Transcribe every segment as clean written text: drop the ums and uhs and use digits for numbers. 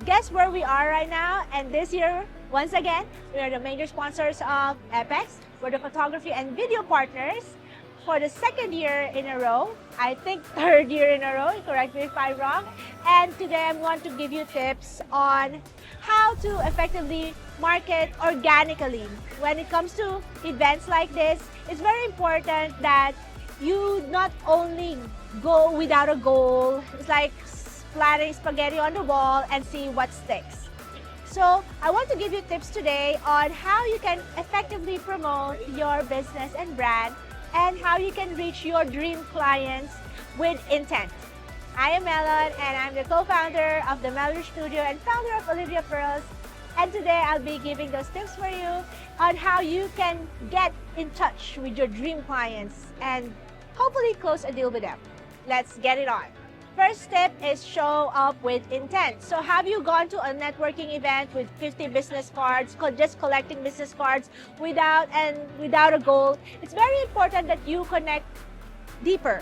guess where we are right now? And this year, once again, we are the major sponsors of Apex. We're the photography and video partners for the second year in a row. I think third year in a row, correct me if I'm wrong. And today I'm going to give you tips on how to effectively market organically. When it comes to events like this, it's very important that you not only go without a goal. It's like splattering spaghetti on the wall and see what sticks. So I want to give you tips today on how you can effectively promote your business and brand and how you can reach your dream clients with intent. I am Melon and I'm the co-founder of the Melrish Studio and founder of Olivia Pearls. And today I'll be giving those tips for you on how you can get in touch with your dream clients and hopefully close a deal with them. Let's get it on. First tip is show up with intent. So have you gone to a networking event with 50 business cards, just collecting business cards without a goal? It's very important that you connect deeper.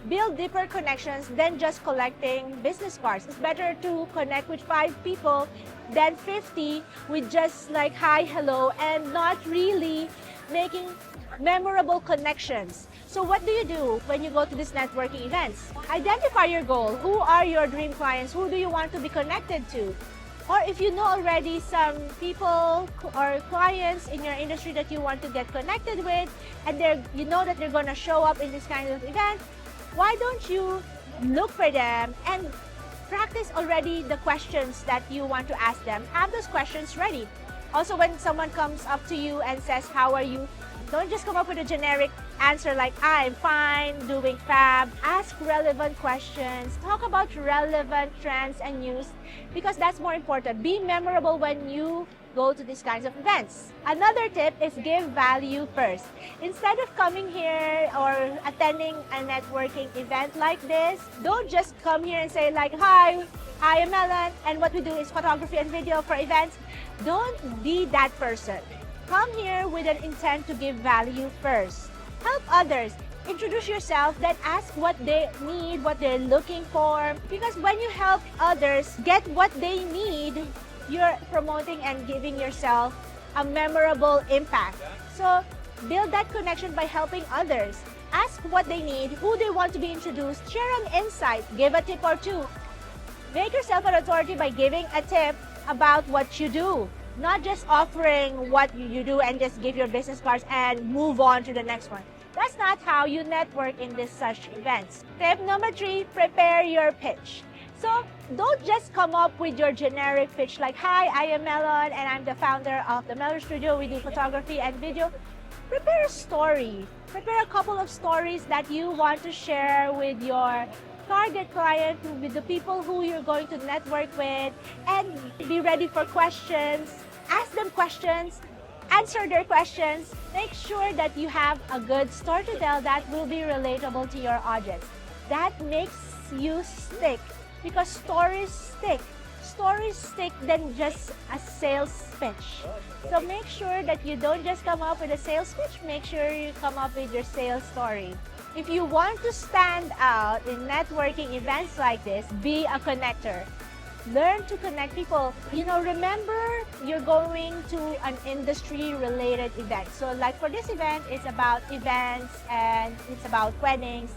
Build deeper connections than just collecting business cards. It's better to connect with 5 people than 50 with just like hi, hello, and not really making memorable connections. So what do you do when you go to these networking events? Identify your goal. Who are your dream clients? Who do you want to be connected to? Or if you know already some people or clients in your industry that you want to get connected with, and you know that they're going to show up in this kind of event, why don't you look for them and practice already the questions that you want to ask them? Have those questions ready. Also, when someone comes up to you and says, how are you? Don't just come up with a generic answer like, I'm fine, doing fab. Ask relevant questions. Talk about relevant trends and news because that's more important. Be memorable when you go to these kinds of events. Another tip is give value first. Instead of coming here or attending a networking event like this, don't just come here and say like, hi, I am Melon, and what we do is photography and video for events. Don't be that person. Come here with an intent to give value first. Help others. Introduce yourself, then ask what they need, what they're looking for. Because when you help others get what they need, you're promoting and giving yourself a memorable impact. So build that connection by helping others. Ask what they need, who they want to be introduced, share an insight, give a tip or two. Make yourself an authority by giving a tip about what you do. Not just offering what you do and just give your business cards and move on to the next one. That's not how you network in such events. Tip number 3, prepare your pitch. So don't just come up with your generic pitch like, hi, I am Melon and I'm the founder of the Melrish Studio. We do photography and video. Prepare a story. Prepare a couple of stories that you want to share with your target client, with the people who you're going to network with, and be ready for questions. Ask them questions, answer their questions. Make sure that you have a good story to tell that will be relatable to your audience. That makes you stick because stories stick. Stories stick than just a sales pitch. So make sure that you don't just come up with a sales pitch, make sure you come up with your sales story. If you want to stand out in networking events like this, be a connector. Learn to connect people. Remember you're going to an industry-related event. So like for this event, it's about events and it's about weddings.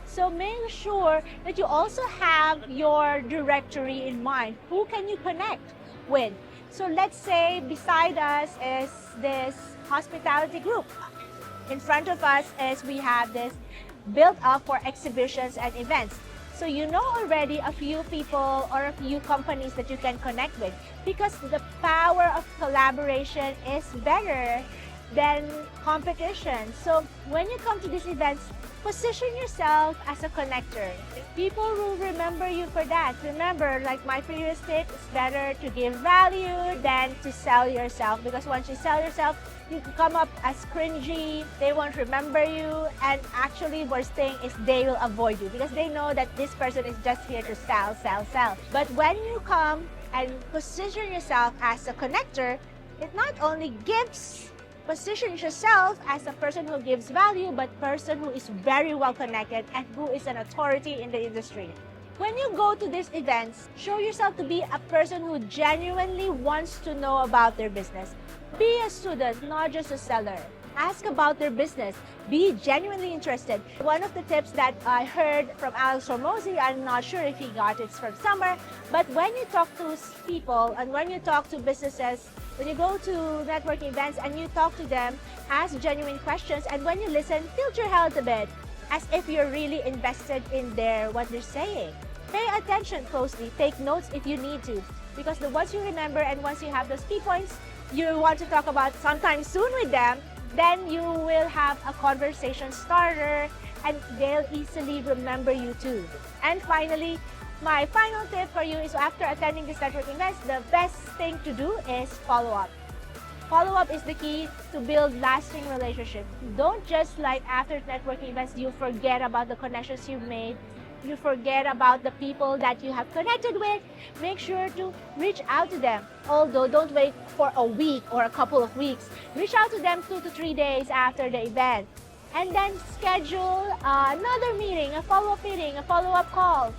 So make sure that you also have your directory in mind. Who can you connect with? So let's say beside us is this hospitality group. In front of us we have this built up for exhibitions and events. So you know already a few people or a few companies that you can connect with because the power of collaboration is better than competition. So when you come to these events, position yourself as a connector. People will remember you for that. Remember, like my previous tip, it's better to give value than to sell yourself because once you sell yourself, you come up as cringy, they won't remember you, and actually worst thing is they will avoid you because they know that this person is just here to sell. But when you come and position yourself as a connector, it not only gives position yourself as a person who gives value, but person who is very well connected and who is an authority in the industry. When you go to these events, show yourself to be a person who genuinely wants to know about their business. Be a student, not just a seller. Ask about their business. Be genuinely interested. One of the tips that I heard from Alex Hormozy, I'm not sure if he got it from somewhere, but when you talk to people and when you talk to businesses, when you go to networking events and you talk to them, ask genuine questions, and when you listen, tilt your head a bit, as if you're really invested in what they're saying. Pay attention closely. Take notes if you need to, because once you remember and once you have those key points you want to talk about sometime soon with them, then you will have a conversation starter and they'll easily remember you too. And finally, my final tip for you is after attending these networking events, the best thing to do is follow up. Follow-up is the key to build lasting relationships. Don't just after networking events, you forget about the connections you've made. You forget about the people that you have connected with. Make sure to reach out to them. Although don't wait for a week or a couple of weeks. Reach out to them 2 to 3 days after the event. And then schedule another meeting, a follow-up meeting, a follow-up call.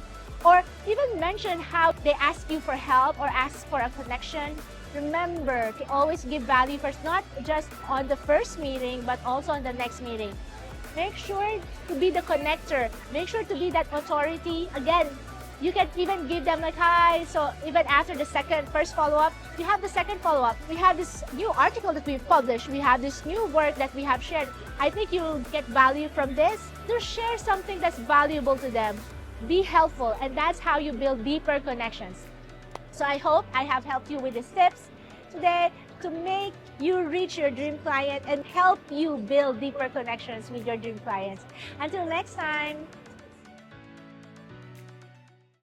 Or even mention how they ask you for help or ask for a connection. Remember to always give value first, not just on the first meeting, but also on the next meeting. Make sure to be the connector. Make sure to be that authority. Again, you can even give them hi. So even after the first follow-up, we have the second follow-up. We have this new article that we've published. We have this new work that we have shared. I think you'll get value from this. Just share something that's valuable to them. Be helpful, and that's how you build deeper connections. So I hope I have helped you with these tips today to make you reach your dream client and help you build deeper connections with your dream clients. Until next time.